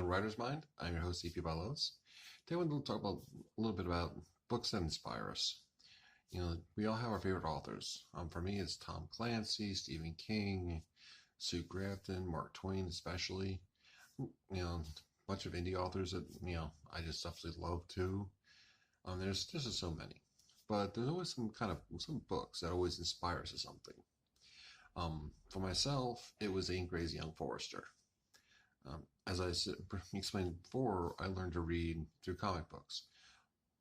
Writer's Mind. I'm your host, CP Balos. Today, I want to talk about a little bit about books that inspire us. We all have our favorite authors. For me, it's Tom Clancy, Stephen King, Sue Grafton, Mark Twain, especially. A bunch of indie authors that I just absolutely love too. There's just so many, but there's always some books that always inspire us to something. For myself, it was Zane Grey's Young Forrester. As I explained before, I learned to read through comic books.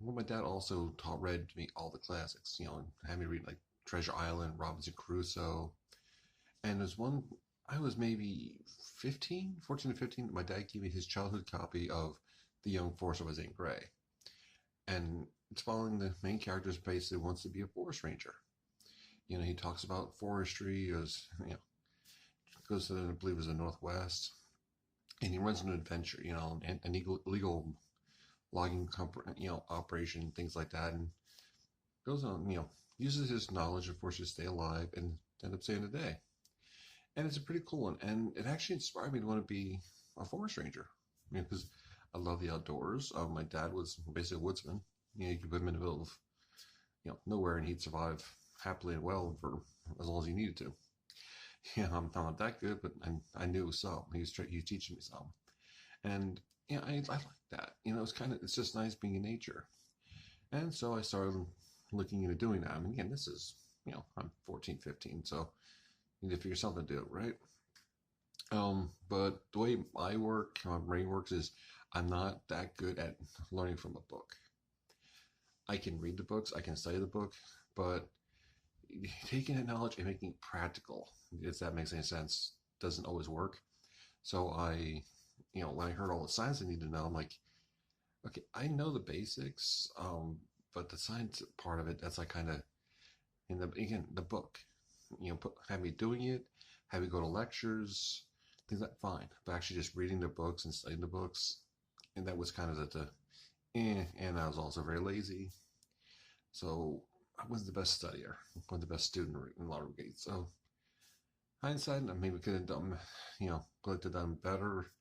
Well, my dad also read to me all the classics, had me read like Treasure Island, Robinson Crusoe. And there's one, I was maybe 14 to 15, my dad gave me his childhood copy of The Young Forester by Zane Grey. And it's following the main character who basically wants to be a forest ranger. He talks about forestry, goes to, I believe it was the Northwest, and he runs an adventure, an illegal logging company, operation, things like that, and goes on, uses his knowledge of forestry to stay alive and end up saving the day. And it's a pretty cool one, and it actually inspired me to want to be a forest ranger, because I love the outdoors. My dad was basically a woodsman. You could put him in the middle of, nowhere, and he'd survive happily and well for as long as he needed to. I'm not that good, but I knew some. He was teaching me some, and I like that. It's just nice being in nature, and so I started looking into doing that. I mean, again, this is I'm 14, 15, so you need to figure something to do, right? But the way my brain works is I'm not that good at learning from a book. I can read the books, I can study the book, but taking that knowledge and making it practical, if that makes any sense, doesn't always work. So when I heard all the science I need to know, I'm like, okay, I know the basics, but the science part of it, that's like kind of the book. Have me doing it, have me go to lectures, things like fine. But actually just reading the books and studying the books, and that was kind of and I was also very lazy. So I wasn't the best studier, wasn't the best student in a lot of ways. So hindsight, I maybe could have done, could have done better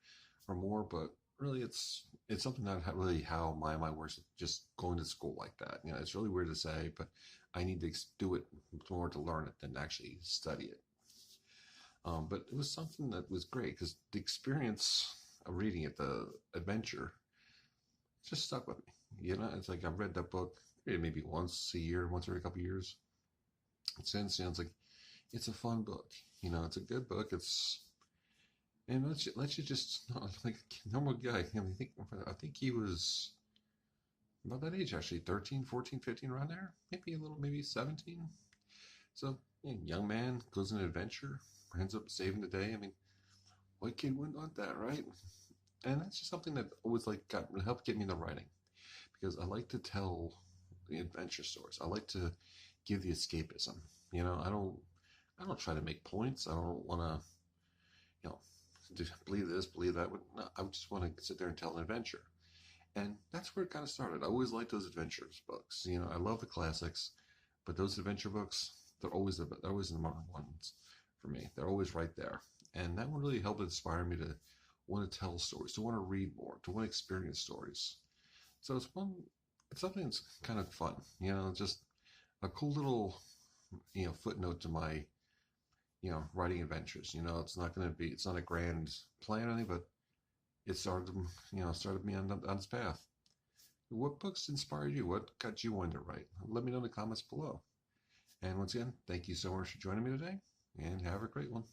or more, but really it's something that really how my mind works, just going to school like that. It's really weird to say, but I need to do it more to learn it than actually study it. But it was something that was great because the experience of reading it, the adventure, just stuck with me. It's like I've read that book maybe once a year, once every couple of years. And since, it's like, it's a fun book. It's a good book. And let's you just, like a normal guy. I think he was about that age, actually, 13, 14, 15, around there. Maybe 17. So, young man goes on an adventure, ends up saving the day. I mean, what kid wouldn't want that, right? And that's just something that always helped get me into writing, because I like to tell the adventure stories. I like to give the escapism. I don't try to make points. I don't want to, believe this, believe that. No, I just want to sit there and tell an adventure. And that's where it kind of started. I always liked those adventures books. I love the classics, but those adventure books, they're always the number ones for me. They're always right there. And that one really helped inspire me to want to tell stories, to want to read more, to want to experience stories. So it's something that's kind of fun, just a cool little, footnote to my, writing adventures. It's not a grand plan or anything, but it started me on this path. What books inspired you? What got you wanting to write? Let me know in the comments below. And once again, thank you so much for joining me today, and have a great one.